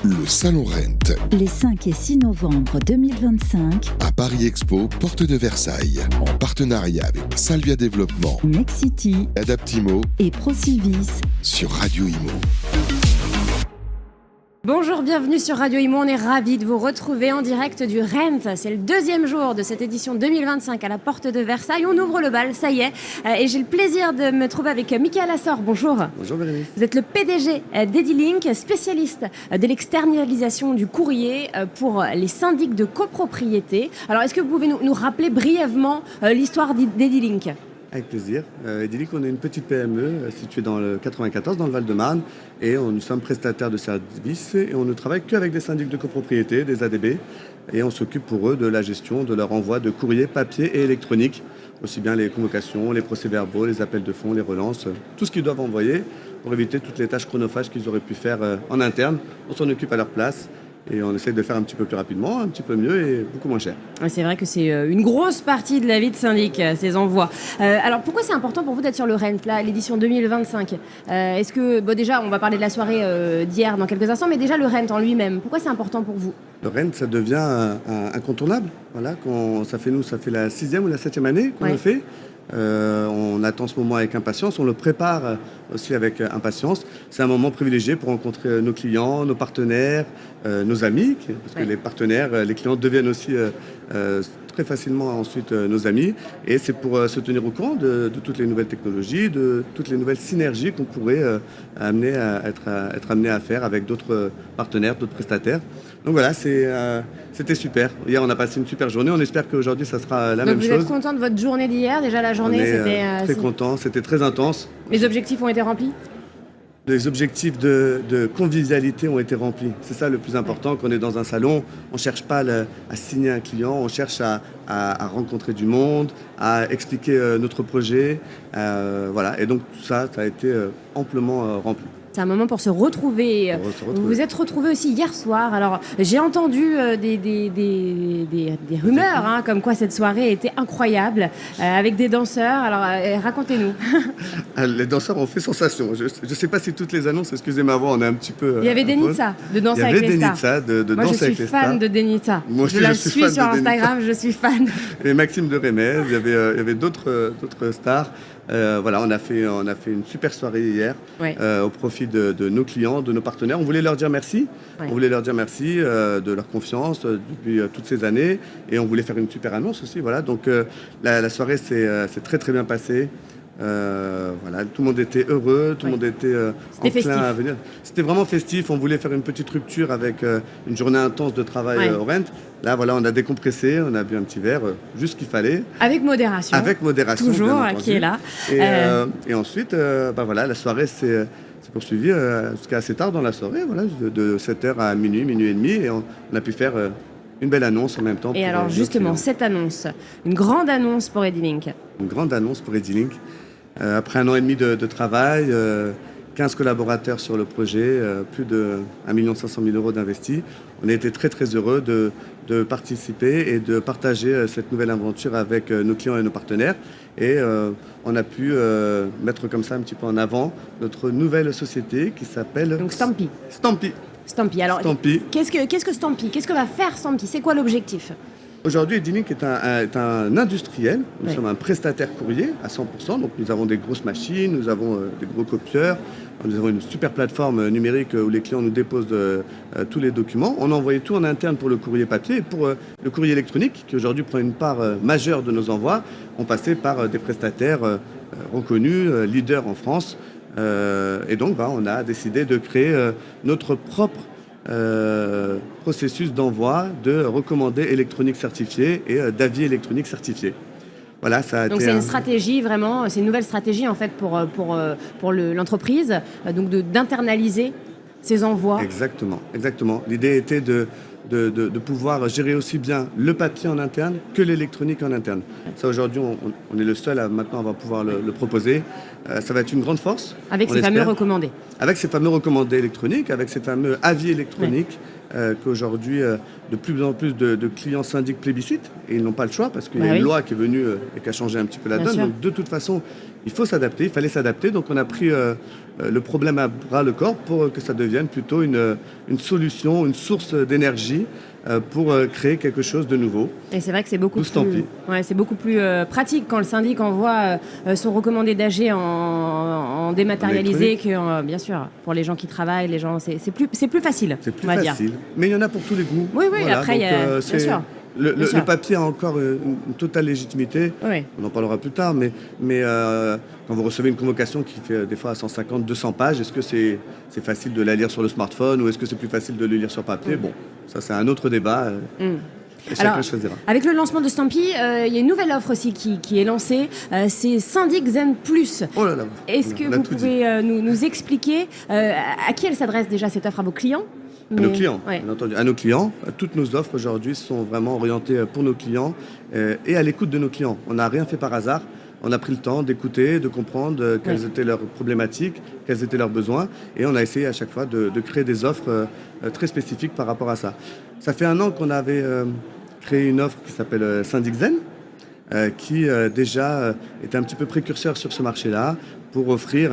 Le Salon Rent. Les 5 et 6 novembre 2025. À Paris Expo, porte de Versailles. En partenariat avec Salvia Développement, Nexity, Adaptimo et Procivis. Sur Radio Imo. Bonjour, bienvenue sur Radio Imo. On est ravis de vous retrouver en direct du Rent. C'est le deuxième jour de cette édition 2025 à la porte de Versailles. On ouvre le bal, ça y est. Et j'ai le plaisir de me trouver avec Michael Assor. Bonjour. Bonjour Bérénice. Vous êtes le PDG d'Edilink, spécialiste de l'externalisation du courrier pour les syndics de copropriété. Alors, est-ce que vous pouvez nous rappeler brièvement l'histoire d'Edilink ? Avec plaisir. Edilink, on est une petite PME située dans le 94, dans le Val-de-Marne, et nous sommes prestataires de services et on ne travaille qu'avec des syndics de copropriété, des ADB, et on s'occupe pour eux de la gestion de leur envoi de courrier papier et électronique, aussi bien les convocations, les procès-verbaux, les appels de fonds, les relances, tout ce qu'ils doivent envoyer pour éviter toutes les tâches chronophages qu'ils auraient pu faire en interne. On s'en occupe à leur place. Et on essaie de le faire un petit peu plus rapidement, un petit peu mieux et beaucoup moins cher. C'est vrai que c'est une grosse partie de la vie de syndic, ces envois. Alors pourquoi c'est important pour vous d'être sur le Rent, là, l'édition 2025 ? Est-ce que, déjà, on va parler de la soirée d'hier dans quelques instants, mais déjà le Rent en lui-même, pourquoi c'est important pour vous ? Le Rent, ça devient incontournable. Voilà, ça fait la 6e ou la 7e année qu'on le fait. On attend ce moment avec impatience, on le prépare aussi avec impatience. C'est un moment privilégié pour rencontrer nos clients, nos partenaires, nos amis, parce que les partenaires, les clients deviennent aussi très facilement ensuite nos amis. Et c'est pour se tenir au courant de toutes les nouvelles technologies, de toutes les nouvelles synergies qu'on pourrait être amené à faire avec d'autres partenaires, d'autres prestataires. Donc voilà, c'était super. Hier, on a passé une super journée. On espère qu'aujourd'hui, ça sera la même chose. Vous êtes content de votre journée d'hier ? Déjà, la journée, c'était... très content. C'était très intense. Les objectifs ont été remplis ? Les objectifs de convivialité ont été remplis. C'est ça le plus important. Quand on est dans un salon, on ne cherche pas à signer un client, on cherche à rencontrer du monde, à expliquer notre projet. Voilà. Et donc, tout ça, ça a été amplement rempli. C'est un moment pour se retrouver. Vous vous êtes retrouvés aussi hier soir. Alors, j'ai entendu des rumeurs, comme quoi cette soirée était incroyable, avec des danseurs. Alors, racontez-nous. Les danseurs ont fait sensation. Je ne sais pas si toutes les annonces, excusez ma voix, on est un petit peu... Il y avait Denitza, de danser avec les stars. Il y avait Denitza, de danser avec les stars. Moi, je suis fan de Denitza. Je la suis sur Instagram, je suis fan. Et Maxime de Remez, il y avait d'autres stars. Voilà, on a fait une super soirée hier au profit de nos clients, de nos partenaires. On voulait leur dire merci. On voulait leur dire merci de leur confiance depuis toutes ces années. Et on voulait faire une super annonce aussi. Voilà, donc la soirée s'est très très bien passée. Voilà, tout le monde était heureux, tout le monde était enclin à venir. C'était vraiment festif. On voulait faire une petite rupture avec une journée intense de travail au Rent. Là, voilà, on a décompressé, on a bu un petit verre, juste ce qu'il fallait. Avec modération. Avec modération. Toujours, qui est là. Et ensuite, voilà, la soirée s'est poursuivie jusqu'à assez tard dans la soirée, voilà, de 7h à minuit et demi. Et on a pu faire une belle annonce en même temps. Et alors, justement, cette annonce, une grande annonce pour Edilink. Une grande annonce pour Edilink. Après 1 an et demi de travail, 15 collaborateurs sur le projet, plus de 1 500 000 € d'investis. On a été très très heureux de participer et de partager cette nouvelle aventure avec nos clients et nos partenaires. Et on a pu mettre comme ça un petit peu en avant notre nouvelle société qui s'appelle... Donc Stampy. Stampy. Alors, Stampy. Qu'est-ce que Stampy ? Qu'est-ce que va faire Stampy ? C'est quoi l'objectif ? Aujourd'hui, Edilink est un industriel. Nous sommes un prestataire courrier à 100%. Donc, nous avons des grosses machines, nous avons des gros copieurs, nous avons une super plateforme numérique où les clients nous déposent tous les documents. On a envoyé tout en interne pour le courrier papier et pour le courrier électronique, qui aujourd'hui prend une part majeure de nos envois. On passait par des prestataires reconnus, leaders en France. Et donc, on a décidé de créer notre propre processus d'envoi de recommandés électroniques certifiés et d'avis électroniques certifiés. Voilà, donc c'est une stratégie vraiment, c'est une nouvelle stratégie en fait pour l'entreprise, donc d'internaliser ces envois. Exactement. L'idée était de de pouvoir gérer aussi bien le papier en interne que l'électronique en interne. Ça, aujourd'hui, on est le seul à maintenant avoir pouvoir le proposer. Ça va être une grande force. Avec ces fameux recommandés. Avec ces fameux recommandés électroniques, avec ces fameux avis électroniques qu'aujourd'hui, de plus en plus de clients syndics plébiscitent. Et ils n'ont pas le choix parce qu'il y a une loi qui est venue et qui a changé un petit peu la donne. Donc, de toute façon, il faut s'adapter, il fallait s'adapter. Donc, on a pris le problème à bras le corps pour que ça devienne plutôt une solution, une source d'énergie pour créer quelque chose de nouveau. Et c'est vrai que c'est beaucoup c'est beaucoup plus pratique quand le syndic envoie son recommandé d'AG en dématérialisé que, bien sûr, pour les gens qui travaillent, les gens, c'est plus facile. C'est plus facile, mais il y en a pour tous les goûts. Oui, voilà, après, bien sûr. Le papier a encore une totale légitimité. Oui. On en parlera plus tard, mais quand vous recevez une convocation qui fait des fois 150, 200 pages, est-ce que c'est facile de la lire sur le smartphone ou est-ce que c'est plus facile de le lire sur papier? Bon, ça c'est un autre débat. Chacun choisira. Avec le lancement de Stampy, il y a une nouvelle offre aussi qui est lancée, c'est Syndic Zen Plus. Oh là là. Est-ce que vous pouvez nous expliquer à qui elle s'adresse déjà cette offre, à vos clients? À nos clients, bien entendu. À nos clients. Toutes nos offres aujourd'hui sont vraiment orientées pour nos clients et à l'écoute de nos clients. On n'a rien fait par hasard. On a pris le temps d'écouter, de comprendre quelles étaient leurs problématiques, quels étaient leurs besoins. Et on a essayé à chaque fois de créer des offres très spécifiques par rapport à ça. Ça fait 1 an qu'on avait créé une offre qui s'appelle Syndic Zen, qui déjà était un petit peu précurseur sur ce marché-là pour offrir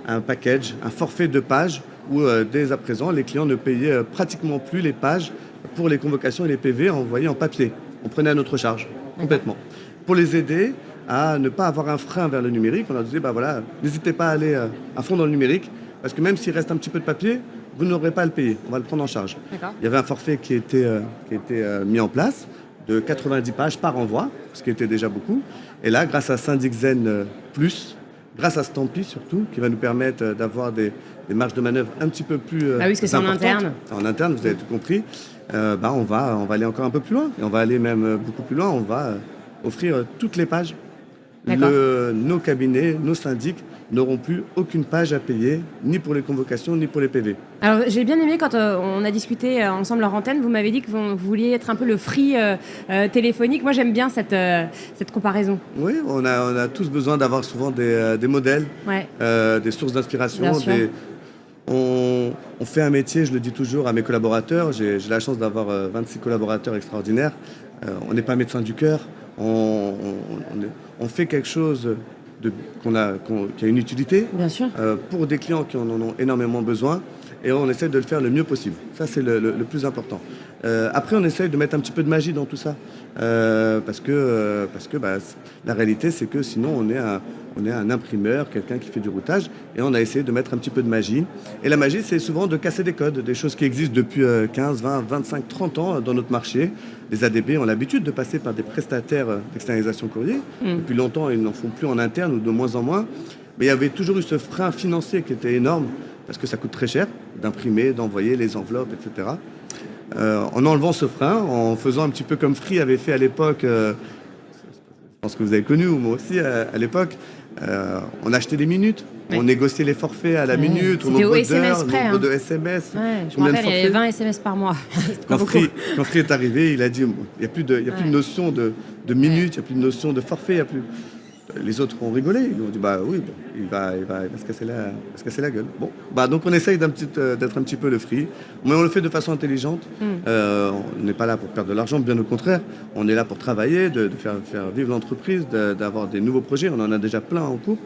un package, un forfait de pages où dès à présent, les clients ne payaient pratiquement plus les pages pour les convocations et les PV envoyés en papier. On prenait à notre charge, complètement. Pour les aider à ne pas avoir un frein vers le numérique, on leur disait, n'hésitez pas à aller à fond dans le numérique, parce que même s'il reste un petit peu de papier, vous n'aurez pas à le payer, on va le prendre en charge. Il y avait un forfait qui était mis en place, de 90 pages par envoi, ce qui était déjà beaucoup. Et là, grâce à Syndic Zen Plus, grâce à Stampy surtout, qui va nous permettre d'avoir des marges de manœuvre un petit peu plus oui, parce que c'est en interne. C'est en interne, vous avez tout compris. On va aller encore un peu plus loin. Et on va aller même beaucoup plus loin. On va offrir toutes les pages. Nos cabinets, nos syndics n'auront plus aucune page à payer, ni pour les convocations, ni pour les PV. Alors, j'ai bien aimé quand on a discuté ensemble en antenne, vous m'avez dit que vous vouliez être un peu le free téléphonique. Moi, j'aime bien cette comparaison. Oui, on a tous besoin d'avoir souvent des modèles, des sources d'inspiration. On fait un métier, je le dis toujours à mes collaborateurs, j'ai la chance d'avoir 26 collaborateurs extraordinaires. On n'est pas médecin du cœur, on fait quelque chose qui a une utilité. Bien sûr. Pour des clients qui en ont énormément besoin et on essaie de le faire le mieux possible. Ça, c'est le plus important. Après, on essaie de mettre un petit peu de magie dans tout ça parce que la réalité, c'est que sinon, on est un imprimeur, quelqu'un qui fait du routage et on a essayé de mettre un petit peu de magie. Et la magie, c'est souvent de casser des codes, des choses qui existent depuis 15, 20, 25, 30 ans dans notre marché. Les ADB ont l'habitude de passer par des prestataires d'externalisation courrier. Depuis longtemps, ils n'en font plus en interne ou de moins en moins. Mais il y avait toujours eu ce frein financier qui était énorme parce que ça coûte très cher d'imprimer, d'envoyer les enveloppes, etc. En enlevant ce frein, en faisant un petit peu comme Free avait fait à l'époque, je pense que vous avez connu, ou moi aussi à l'époque, on achetait des minutes, on négociait les forfaits à la minute, au nombre d'heures, nombre de SMS. Je me rappelle, il y avait 20 SMS par mois. Quand Free est arrivé, il a dit, il n'y a plus de notion de minutes, il n'y a plus de notion de forfait, il n'y a plus... Les autres ont rigolé, ils ont dit il va se casser la gueule. Bon, donc on essaye d'être un petit peu le free, mais on le fait de façon intelligente. On n'est pas là pour perdre de l'argent, bien au contraire. On est là pour travailler, de faire vivre l'entreprise, d'avoir des nouveaux projets. On en a déjà plein en cours.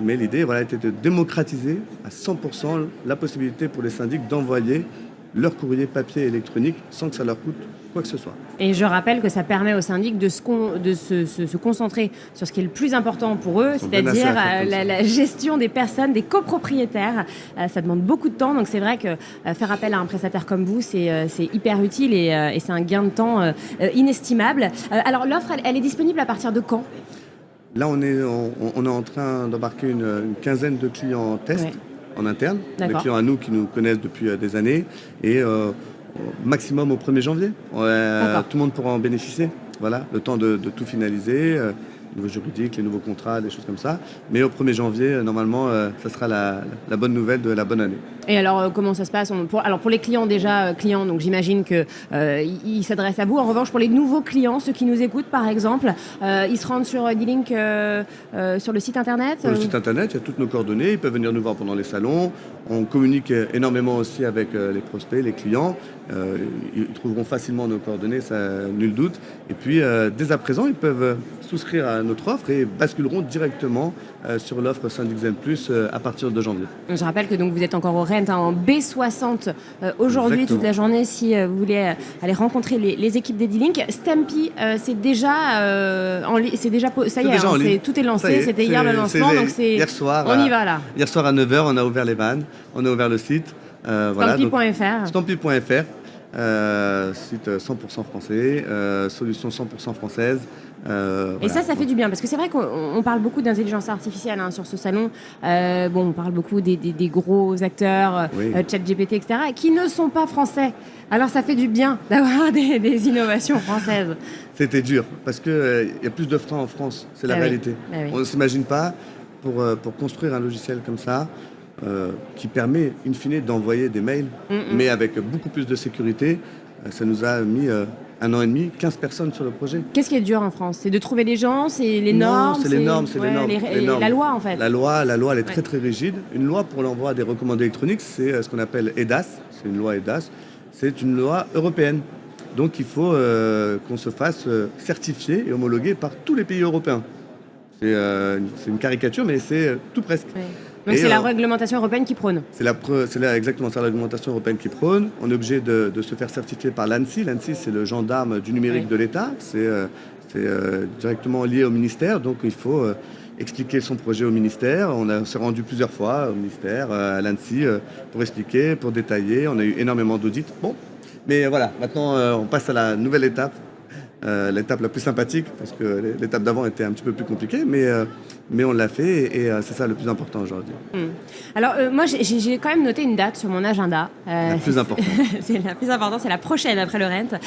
Mais l'idée était de démocratiser à 100% la possibilité pour les syndics d'envoyer leur courrier papier et électronique sans que ça leur coûte quoi que ce soit. Et je rappelle que ça permet aux syndics de se concentrer sur ce qui est le plus important pour eux, c'est-à-dire la gestion des personnes, des copropriétaires. Ça demande beaucoup de temps, donc c'est vrai que faire appel à un prestataire comme vous, c'est hyper utile et c'est un gain de temps inestimable. Alors l'offre, elle est disponible à partir de quand ? Là, on est en train d'embarquer une quinzaine de clients en test. En interne, des clients à nous qui nous connaissent depuis des années et maximum au 1er janvier. Tout le monde pourra en bénéficier. Voilà, le temps de tout finaliser niveau juridique, les nouveaux contrats, des choses comme ça. Mais au 1er janvier, normalement, ça sera la bonne nouvelle de la bonne année. Et alors, comment ça se passe? Pour les clients déjà, clients, donc j'imagine qu'ils s'adressent à vous. En revanche, pour les nouveaux clients, ceux qui nous écoutent par exemple, ils se rendent sur D-Link sur le site internet? Sur le site internet, il y a toutes nos coordonnées. Ils peuvent venir nous voir pendant les salons. On communique énormément aussi avec les prospects, les clients. Ils trouveront facilement nos coordonnées, ça, nul doute. Et puis, dès à présent, ils peuvent souscrire à notre offre et basculeront directement sur l'offre Syndic Zen Plus à partir de janvier. Je rappelle que donc, vous êtes encore au Rent en B60 aujourd'hui, toute la journée, si vous voulez aller rencontrer les équipes des D-Link. Stampy, c'est déjà ça y est, tout est lancé, c'était hier le lancement, donc c'est hier soir, on y va là. Hier soir à 9h, on a ouvert les vannes, on a ouvert le site. Stampy.fr. Stampy.fr, site 100% français, solution 100% française. Et ça fait du bien, parce que c'est vrai qu'on parle beaucoup d'intelligence artificielle sur ce salon. On parle beaucoup des gros acteurs, oui. ChatGPT, etc., qui ne sont pas français. Alors ça fait du bien d'avoir des innovations françaises. C'était dur, parce qu'il y a plus de freins en France, c'est la réalité. Oui. On ne s'imagine pas, pour construire un logiciel comme ça, qui permet, in fine, d'envoyer des mails, mais avec beaucoup plus de sécurité. Ça nous a mis 1 an et demi, 15 personnes sur le projet. Qu'est-ce qui est dur en France? C'est de trouver les gens, c'est les normes? Non, c'est les normes, les normes. La loi, en fait. La loi, elle est très très rigide. Une loi pour l'envoi des recommandés électroniques, c'est ce qu'on appelle EDAS. C'est une loi EDAS. C'est une loi européenne. Donc il faut qu'on se fasse certifier et homologuer par tous les pays européens. C'est une caricature, mais c'est tout presque. Oui. Donc c'est la réglementation européenne qui prône. Exactement, c'est la réglementation européenne qui prône. On est obligé de se faire certifier par l'ANSSI. L'ANSSI, c'est le gendarme du numérique de l'État. C'est directement lié au ministère. Donc il faut expliquer son projet au ministère. On s'est rendu plusieurs fois au ministère, à l'ANSSI, pour expliquer, pour détailler. On a eu énormément d'audits. Bon, mais voilà, maintenant on passe à la nouvelle étape. L'étape la plus sympathique, parce que l'étape d'avant était un petit peu plus compliquée, mais on l'a fait et c'est ça le plus important aujourd'hui. Alors moi j'ai quand même noté une date sur mon agenda. La plus importante. C'est la plus importante, c'est la prochaine après le Rent.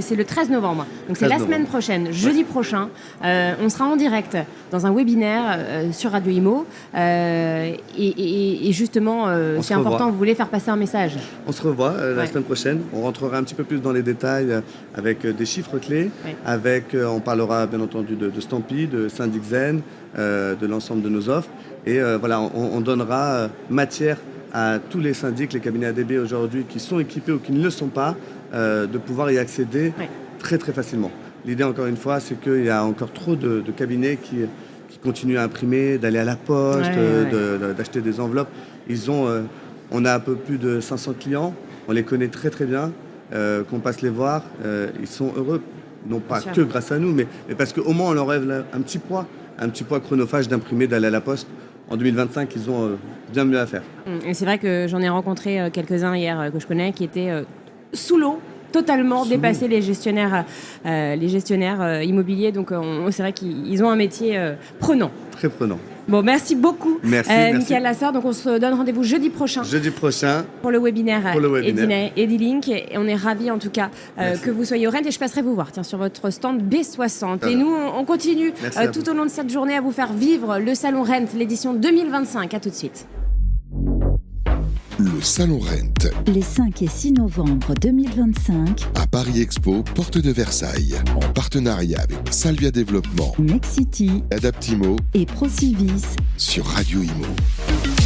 C'est le 13 novembre. Donc c'est la semaine prochaine, jeudi prochain. On sera en direct dans un webinaire sur Radio Imo. Et justement, c'est important, vous voulez faire passer un message. On se revoit la semaine prochaine. On rentrera un petit peu plus dans les détails avec des chiffres clés. Oui. On parlera bien entendu de Stampy, de Syndic Zen, de l'ensemble de nos offres. Et on donnera matière à tous les syndics, les cabinets ADB aujourd'hui qui sont équipés ou qui ne le sont pas, de pouvoir y accéder très très facilement. L'idée, encore une fois, c'est qu'il y a encore trop de cabinets qui continuent à imprimer, d'aller à la poste, d'acheter des enveloppes. On a un peu plus de 500 clients, on les connaît très très bien, qu'on passe les voir, ils sont heureux. Non pas que grâce à nous, mais parce qu'au moins on leur enlève un petit poids chronophage d'imprimer, d'aller à la poste. En 2025, ils ont bien mieux à faire. Et c'est vrai que j'en ai rencontré quelques-uns hier que je connais qui étaient sous l'eau, totalement dépassés, les gestionnaires immobiliers. Donc c'est vrai qu'ils ont un métier prenant. Très prenant. Bon, merci beaucoup, Mickaël Lasseur. Donc on se donne rendez-vous jeudi prochain. Pour le webinaire D-Link. Et on est ravis en tout cas que vous soyez au Rent. Et je passerai vous voir sur votre stand B60. Et nous, on continue tout au long de cette journée à vous faire vivre le Salon Rent, l'édition 2025. À tout de suite. Le Salon Rent. Les 5 et 6 novembre 2025. À Paris Expo, porte de Versailles. En partenariat avec Salvia Développement, Nexity, Adaptimo et Procivis. Sur Radio Imo.